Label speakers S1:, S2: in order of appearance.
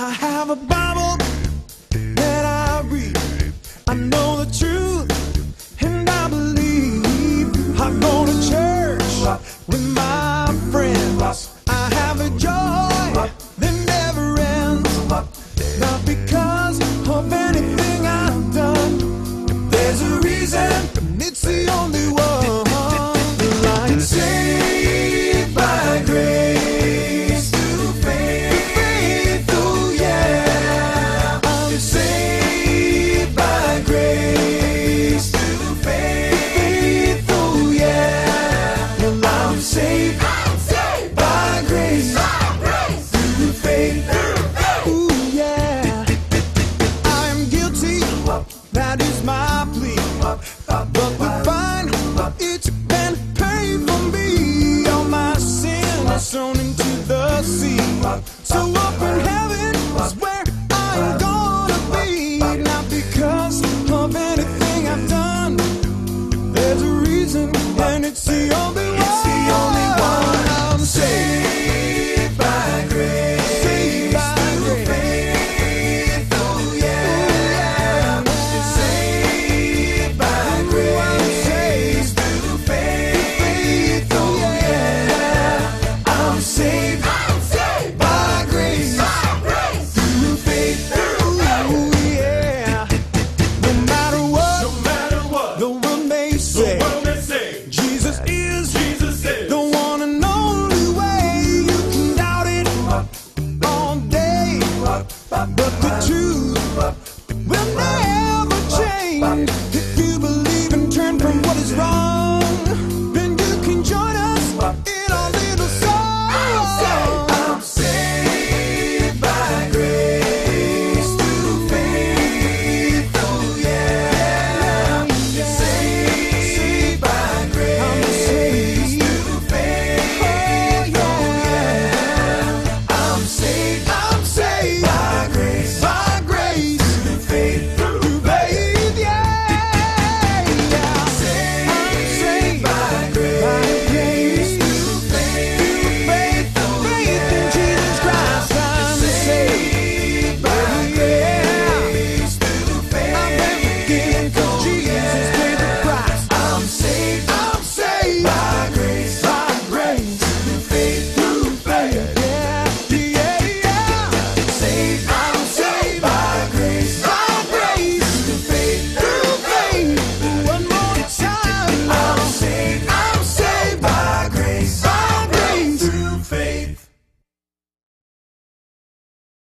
S1: I have a Bible that I read. I know the truth and I believe. I go to church with my friends. I have a joy that never ends. Not because of anything I've done. There's a reason, and it's the only one. I'm saved by grace through faith. Oh yeah, I'm saved by grace through faith. Oh yeah, well I'm saved by grace through faith. Ooh yeah, I am guilty. That is my plea. But the fine, it's been paid for me. All my sins thrown into the sea. So